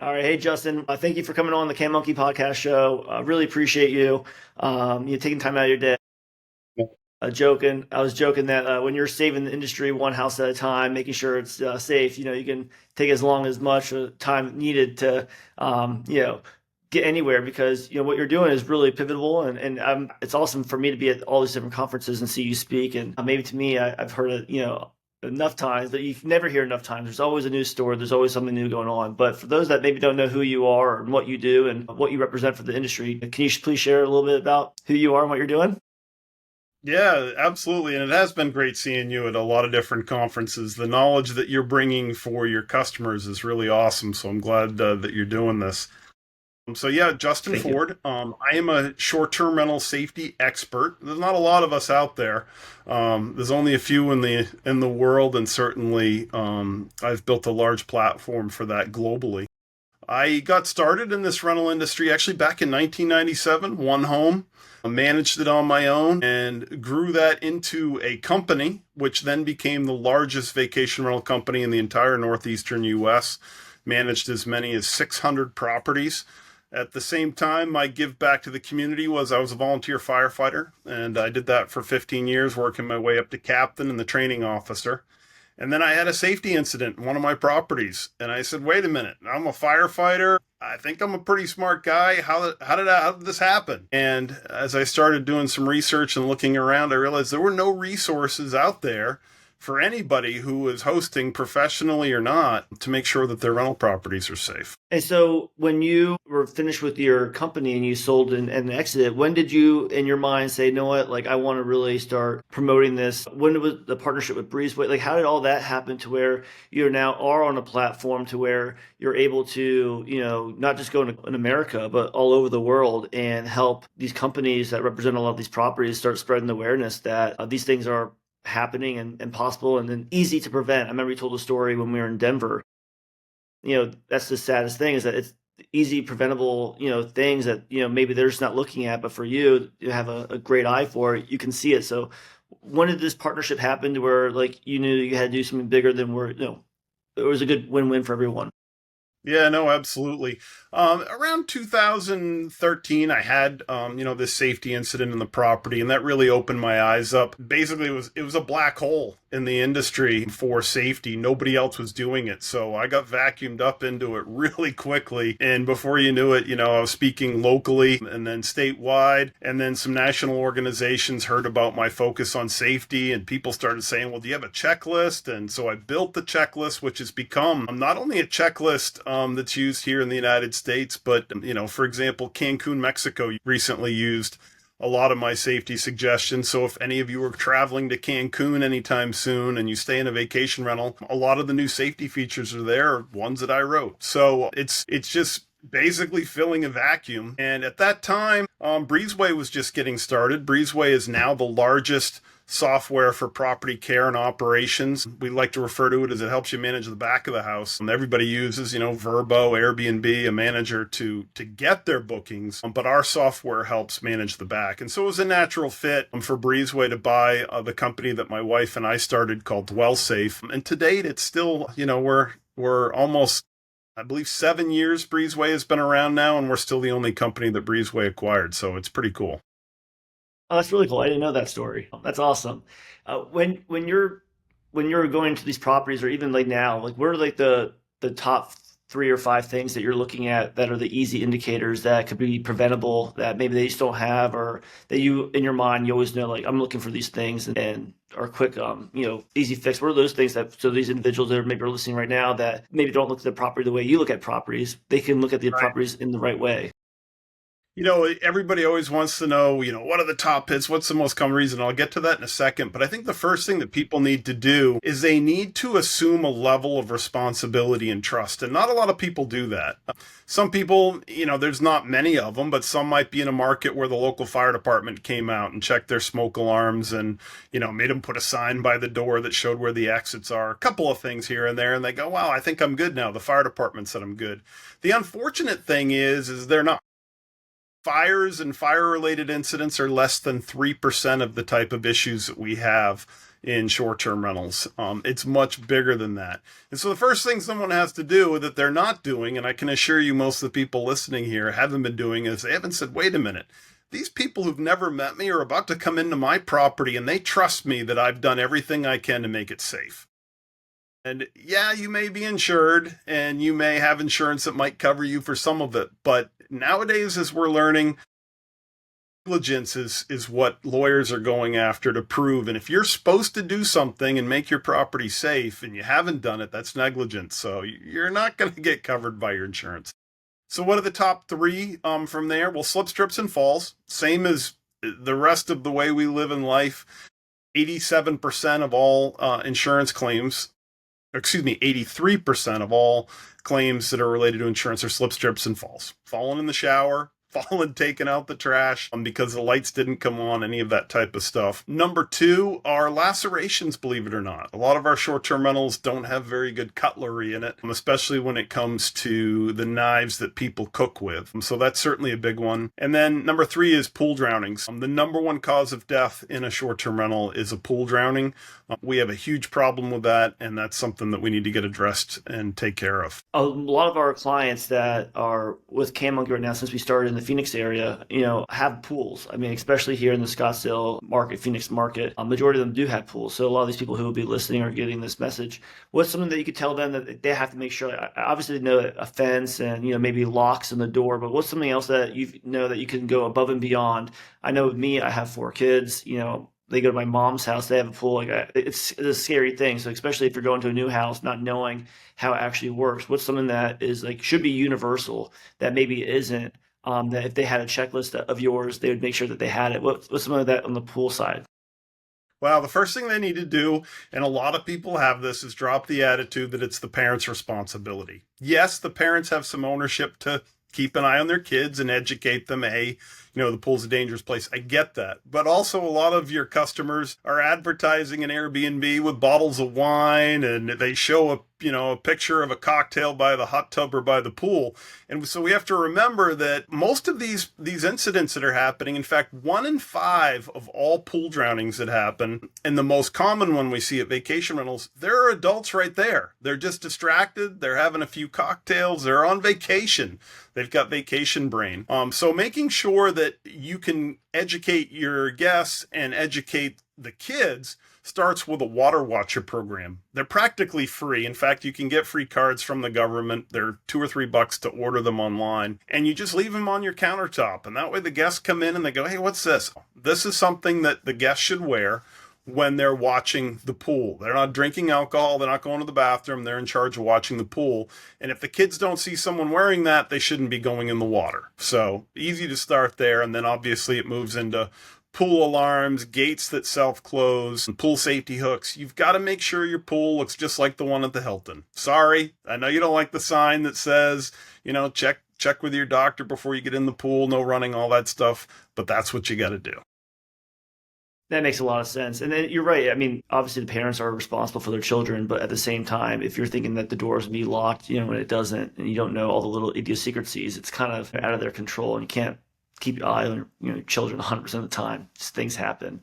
All right. Hey, Justin, thank you for coming on the Can Monkey podcast show. Really appreciate you. You taking time out of your day. I was joking that when you're saving the industry one house at a time, making sure it's safe, you can take as long as much time needed to, get anywhere because what you're doing is really pivotal and it's awesome for me to be at all these different conferences and see you speak. And maybe to me, I've heard it, enough times that you can never hear enough times. There's always a new story. There's always something new going on. But for those that maybe don't know who you are and what you do and what you represent for the industry, can you please share a little bit about who you are and what you're doing? Yeah, absolutely. And it has been great seeing you at a lot of different conferences. The knowledge that you're bringing for your customers is really awesome. So I'm glad that you're doing this. So yeah, Justin Thank you. Ford. I am a short-term rental safety expert. There's not a lot of us out there. There's only a few in the world, and certainly I've built a large platform for that globally. I got started in this rental industry actually back in 1997, one home. I managed it on my own and grew that into a company, which then became the largest vacation rental company in the entire northeastern US. Managed as many as 600 properties. At the same time, my give back to the community was I was a volunteer firefighter, and I did that for 15 years, working my way up to captain and the training officer. And then I had a safety incident in one of my properties. And I said, wait a minute, I'm a firefighter. I think I'm a pretty smart guy. How did this happen? And as I started doing some research and looking around, I realized there were no resources out there for anybody who was hosting professionally or not to make sure that their rental properties are safe. And so when you were finished with your company and you sold and exited, when did you in your mind say, you know what, like I want to really start promoting this? When was the partnership with Breezeway? Like how did all that happen to where you now are on a platform to where you're able to, not just go in America, but all over the world and help these companies that represent a lot of these properties start spreading the awareness that these things are happening and possible and then easy to prevent. I remember you told a story when we were in Denver. That's the saddest thing is that it's easy preventable, things that, maybe they're just not looking at, but for you, you have a great eye for it. You can see it. So when did this partnership happen to where like you knew you had to do something bigger than where, it was a good win-win for everyone? Yeah, no, absolutely. Around 2013, I had this safety incident in the property, and that really opened my eyes up. Basically, it was a black hole in the industry for safety. Nobody else was doing it, so I got vacuumed up into it really quickly. And before you knew it, I was speaking locally and then statewide, and then some national organizations heard about my focus on safety, and people started saying, "Well, do you have a checklist?" And so I built the checklist, which has become not only a checklist that's used here in the United States, but for example, Cancun, Mexico recently used a lot of my safety suggestions. So if any of you are traveling to Cancun anytime soon and you stay in a vacation rental, a lot of the new safety features are there, ones that I wrote. So it's just basically filling a vacuum. And at that time, Breezeway was just getting started. Breezeway is now the largest software for property care and operations. We like to refer to it as it helps you manage the back of the house. And everybody uses, Verbo, Airbnb, a manager to get their bookings, but our software helps manage the back. And so it was a natural fit for Breezeway to buy the company that my wife and I started called Dwell Safe. And to date, it's still, we're almost, I believe, 7 years Breezeway has been around now, and we're still the only company that Breezeway acquired. So it's pretty cool. Oh, that's really cool. I didn't know that story. That's awesome. When you're going to these properties, or even like now, like what are like the top three or five things that you're looking at that are the easy indicators that could be preventable that maybe they just don't have, or that you in your mind you always know like I'm looking for these things and are quick, easy fix. What are those things that so these individuals that are maybe are listening right now that maybe don't look at the property the way you look at properties, they can look at the properties in the right way? Everybody always wants to know, what are the top hits? What's the most common reason? I'll get to that in a second. But I think the first thing that people need to do is they need to assume a level of responsibility and trust. And not a lot of people do that. Some people, there's not many of them, but some might be in a market where the local fire department came out and checked their smoke alarms and, made them put a sign by the door that showed where the exits are. A couple of things here and there. And they go, wow, I think I'm good now. The fire department said I'm good. The unfortunate thing is they're not. Fires and fire related incidents are less than 3% of the type of issues that we have in short-term rentals. It's much bigger than that. And so the first thing someone has to do that they're not doing, and I can assure you most of the people listening here haven't been doing, is they haven't said, wait a minute, these people who've never met me are about to come into my property and they trust me that I've done everything I can to make it safe. And yeah, you may be insured and you may have insurance that might cover you for some of it. But nowadays, as we're learning, negligence is what lawyers are going after to prove. And if you're supposed to do something and make your property safe and you haven't done it, that's negligence. So you're not going to get covered by your insurance. So what are the top three from there? Well, slip, trips, and falls. Same as the rest of the way we live in life. 87% of all insurance claims, 83% of all claims that are related to insurance are slips, trips, and falls. Falling in the shower, falling, taking out the trash because the lights didn't come on, any of that type of stuff. Number two are lacerations, believe it or not. A lot of our short-term rentals don't have very good cutlery in it, especially when it comes to the knives that people cook with. So that's certainly a big one. And then number three is pool drownings. The number one cause of death in a short-term rental is a pool drowning. We have a huge problem with that, and that's something that we need to get addressed and take care of. A lot of our clients that are with Cam Monkey right now, since we started in the Phoenix area, have pools. I mean, especially here in the Scottsdale market, Phoenix market, a majority of them do have pools. So a lot of these people who will be listening are getting this message. What's something that you could tell them that they have to make sure? Obviously, they know a fence and maybe locks in the door, but what's something else that that you can go above and beyond? I know with me, I have 4 kids. They go to my mom's house, they have a pool. It's a scary thing. So especially if you're going to a new house, not knowing how it actually works, what's something that is should be universal that maybe isn't, that if they had a checklist of yours, they would make sure that they had it. What's some of that on the pool side? Well, the first thing they need to do, and a lot of people have this, is drop the attitude that it's the parents' responsibility. Yes, the parents have some ownership to keep an eye on their kids and educate them. Hey, the pool's a dangerous place. I get that. But also a lot of your customers are advertising an Airbnb with bottles of wine, and they show a picture of a cocktail by the hot tub or by the pool. And so we have to remember that most of these incidents that are happening, in fact, 1 in 5 of all pool drownings that happen, and the most common one we see at vacation rentals, there are adults right there. They're just distracted. They're having a few cocktails. They're on vacation. They've got vacation brain. So making sure that you can educate your guests and educate the kids starts with a water watcher program. They're practically free. In fact, you can get free cards from the government. They're $2 or $3 to order them online, and you just leave them on your countertop. And that way the guests come in and they go, hey, what's this? This is something that the guests should wear when they're watching the pool. They're not drinking alcohol. They're not going to the bathroom. They're in charge of watching the pool. And if the kids don't see someone wearing that, they shouldn't be going in the water. So easy to start there. And then obviously it moves into pool alarms, gates that self-close, and pool safety hooks. You've got to make sure your pool looks just like the one at the Hilton. Sorry, I know you don't like the sign that says, check with your doctor before you get in the pool, no running, all that stuff, but that's what you got to do. That makes a lot of sense. And then you're right. I mean, obviously the parents are responsible for their children, but at the same time, if you're thinking that the door is going to be locked, when it doesn't, and you don't know all the little idiosyncrasies, it's kind of out of their control, and you can't keep your eye on your children 100% of the time. Just things happen.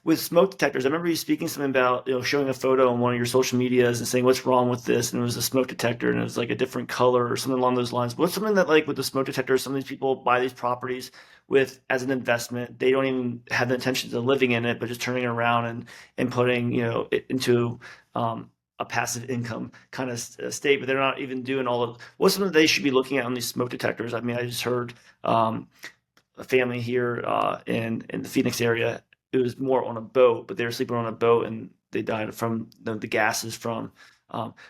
With smoke detectors, I remember you speaking something about showing a photo on one of your social medias and saying what's wrong with this, and it was a smoke detector and it was a different color or something along those lines. What's something that with the smoke detector, some of these people buy these properties with as an investment. They don't even have the intentions of living in it, but just turning it around and putting it into a passive income kind of state, but they're not even doing all of what's something they should be looking at on these smoke detectors. I mean, I just heard a family here in the Phoenix area. It was more on a boat, but they were sleeping on a boat and they died from the gases from.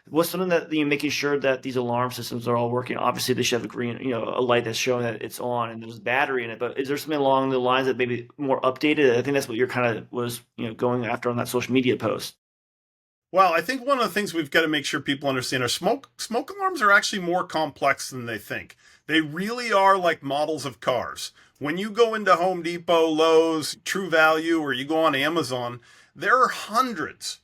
What's something that making sure that these alarm systems are all working? Obviously, they should have a green, a light that's showing that it's on and there's a battery in it. But is there something along the lines that maybe more updated? I think that's what you're kind of was going after on that social media post. Well, I think one of the things we've got to make sure people understand are smoke alarms are actually more complex than they think. They really are like models of cars. When you go into Home Depot, Lowe's, True Value, or you go on Amazon, there are hundreds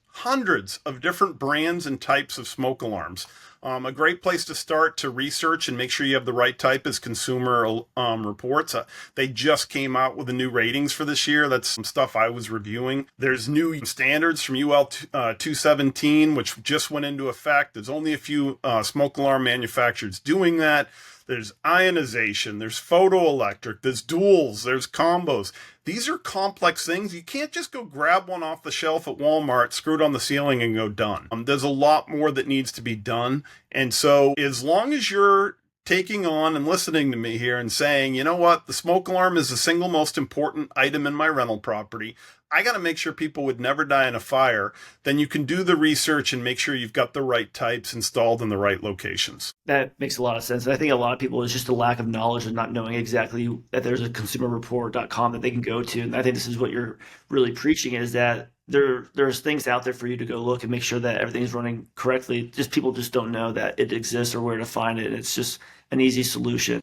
of different brands and types of smoke alarms. A great place to start to research and make sure you have the right type is Consumer Reports. They just came out with the new ratings for this year. That's some stuff I was reviewing. There's new standards from UL 217, which just went into effect. There's only a few smoke alarm manufacturers doing that. There's ionization, there's photoelectric, there's duals, there's combos. These are complex things. You can't just go grab one off the shelf at Walmart, screw it on the ceiling, and go done. There's a lot more that needs to be done. And so, as long as you're taking on and listening to me here and saying, you know what, the smoke alarm is the single most important item in my rental property, I got to make sure people would never die in a fire, then you can do the research and make sure you've got the right types installed in the right locations. That makes a lot of sense. And I think a lot of people is just a lack of knowledge and not knowing exactly that there's a consumerreport.com that they can go to. And I think this is what you're really preaching is that there's things out there for you to go look and make sure that everything's running correctly. Just people just don't know that it exists or where to find it. It's just an easy solution.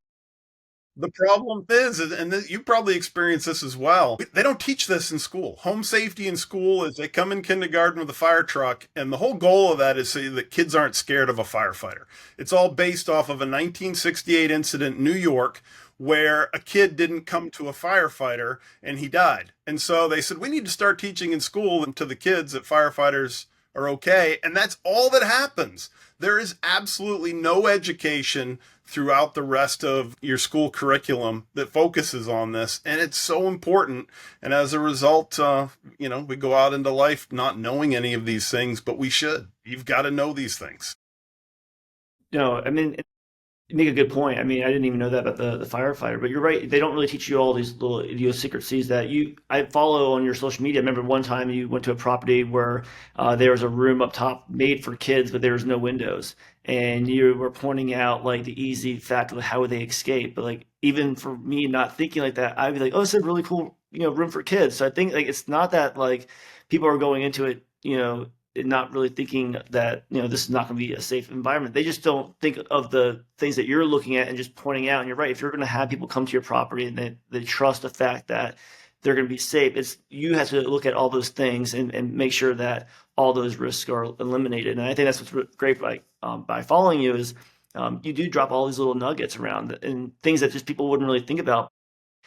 The problem is, and you probably experienced this as well, they don't teach this in school. Home safety in school is they come in kindergarten with a fire truck, and the whole goal of that is so that kids aren't scared of a firefighter. It's all based off of a 1968 incident in New York where a kid didn't come to a firefighter and he died. And so they said, we need to start teaching in school and to the kids that firefighters are okay. And that's all that happens. There is absolutely no education throughout the rest of your school curriculum that focuses on this. And it's so important. And as a result, we go out into life not knowing any of these things, but we should. You've got to know these things. No, I mean, you make a good point. I mean, I didn't even know that about the firefighter, but you're right. They don't really teach you all these little idiosyncrasies that I follow on your social media. I remember one time you went to a property where there was a room up top made for kids, but there was no windows. And you were pointing out like the easy fact of how would they escape. But like, even for me not thinking like that, I'd be like, oh, it's a really cool, room for kids. So I think like, it's not that like people are going into it, not really thinking that this is not going to be a safe environment. They just don't think of the things that you're looking at and just pointing out. And you're right. If you're going to have people come to your property and they trust the fact that they're going to be safe, it's you have to look at all those things and make sure that all those risks are eliminated. And I think that's what's great by following you is you do drop all these little nuggets around and things that just people wouldn't really think about.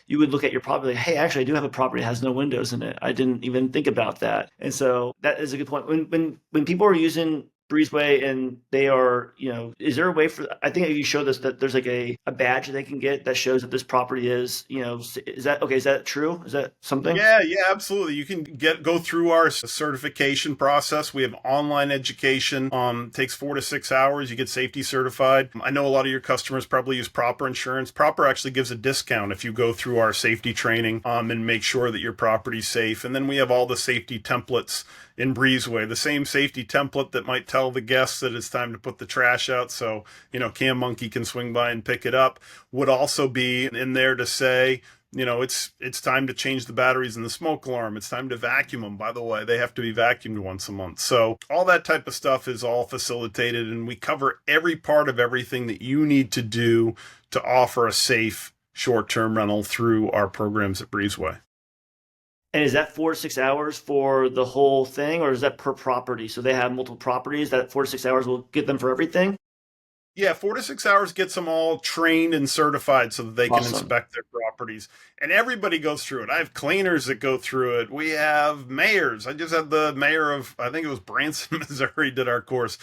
You would look at your property like, hey, actually, I do have a property that has no windows in it. I didn't even think about that. And so that is a good point. When people are using Breezeway and they are, is there a way for, I think you showed us that there's like a badge they can get that shows that this property is, is that, okay, is that true? Is that something? Yeah, absolutely. You can go through our certification process. We have online education. Takes 4 to 6 hours. You get safety certified. I know a lot of your customers probably use Proper Insurance. Proper actually gives a discount if you go through our safety training and make sure that your property's safe. And then we have all the safety templates in Breezeway, the same safety template that might tell the guests that it's time to put the trash out so, Cam Monkey can swing by and pick it up, would also be in there to say, it's time to change the batteries in the smoke alarm. It's time to vacuum them. By the way, they have to be vacuumed once a month. So all that type of stuff is all facilitated, and we cover every part of everything that you need to do to offer a safe short-term rental through our programs at Breezeway. And is that 4 to 6 hours for the whole thing, or is that per property? So they have multiple properties. That 4 to 6 hours will get them for everything. Yeah, 4 to 6 hours gets them all trained and certified so that they can inspect their properties. And everybody goes through it. I have cleaners that go through it. We have mayors. I just had the mayor of, I think it was Branson, Missouri, did our course.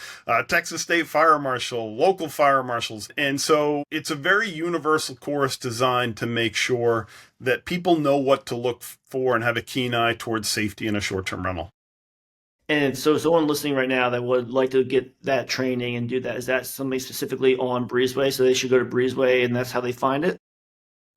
Texas State Fire Marshal, local fire marshals. And so it's a very universal course designed to make sure that people know what to look for and have a keen eye towards safety in a short-term rental. And so someone listening right now that would like to get that training and do that, is that something specifically on Breezeway? So they should go to Breezeway and that's how they find it?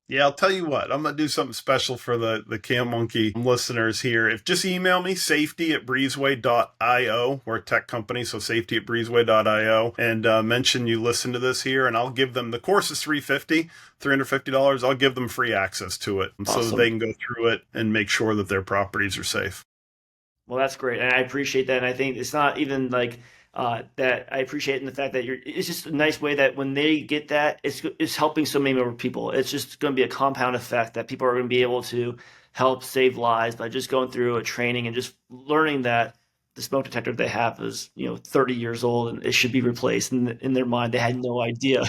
Yeah, I'll tell you what, I'm going to do something special for the Cam Monkey listeners here. If just email me, safety@breezeway.io. We're a tech company, so safety@breezeway.io, and mention you listen to this here, and I'll give them, the course is $350. I'll give them free access to it so that they can go through it and make sure that their properties are safe. Well, that's great. And I appreciate that. And I think it's not even like that. I appreciate in the fact that it's just a nice way that when they get that, it's helping so many more people. It's just going to be a compound effect that people are going to be able to help save lives by just going through a training and just learning that the smoke detector they have is, 30 years old and it should be replaced. And in their mind, they had no idea.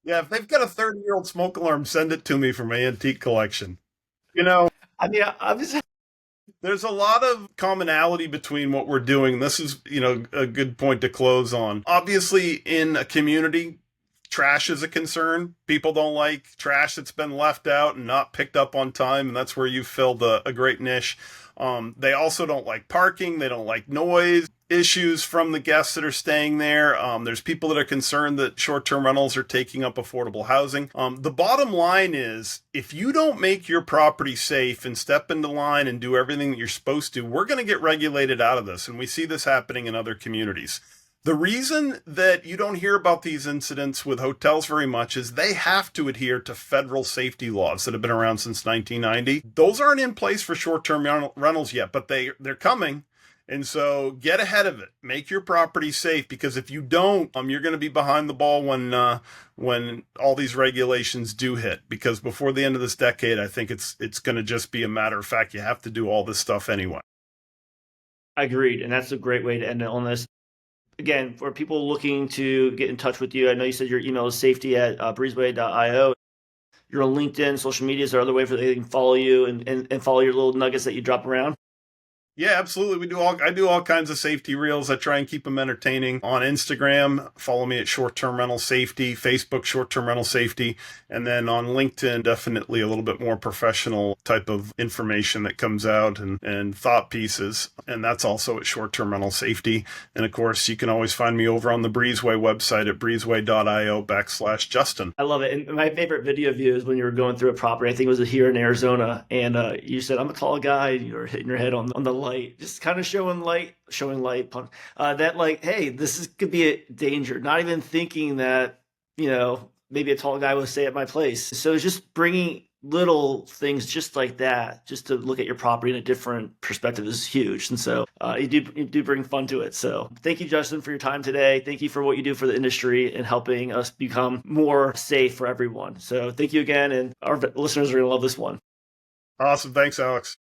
Yeah, if they've got a 30-year-old smoke alarm, send it to me from my antique collection. You know, I mean, I was there's a lot of commonality between what we're doing. This is, a good point to close on. Obviously, in a community, trash is a concern. People don't like trash that's been left out and not picked up on time, and that's where you've filled a great niche. They also don't like parking. They don't like noise issues from the guests that are staying there. There's people that are concerned that short-term rentals are taking up affordable housing. The bottom line is, if you don't make your property safe and step into line and do everything that you're supposed to, we're going to get regulated out of this. And we see this happening in other communities. The reason that you don't hear about these incidents with hotels very much is they have to adhere to federal safety laws that have been around since 1990. Those aren't in place for short-term rentals yet, but they're coming. And so get ahead of it. Make your property safe, because if you don't, you're going to be behind the ball when all these regulations do hit. Because before the end of this decade, I think it's going to just be a matter of fact. You have to do all this stuff anyway. agreed. And that's a great way to end it on this. Again, for people looking to get in touch with you, I know you said your email is safety@breezeway.io. You're on LinkedIn, social media. Is there other way for they can follow you and follow your little nuggets that you drop around? Yeah, absolutely. I do all kinds of safety reels. I try and keep them entertaining. On Instagram, follow me at Short Term Rental Safety, Facebook Short Term Rental Safety, and then on LinkedIn, definitely a little bit more professional type of information that comes out and thought pieces. And that's also at Short Term Rental Safety. And of course, you can always find me over on the Breezeway website at breezeway.io/Justin. I love it. And my favorite video of you is when you were going through a property. I think it was here in Arizona, and you said, "I'm a tall guy." You were hitting your head on the light, just kind of showing light, that like, hey, could be a danger. Not even thinking that, maybe a tall guy would stay at my place. So it's just bringing little things just like that, just to look at your property in a different perspective, is huge. And so you do bring fun to it. So thank you, Justin, for your time today. Thank you for what you do for the industry and helping us become more safe for everyone. So thank you again, and our listeners are going to love this one. Awesome. Thanks, Alex.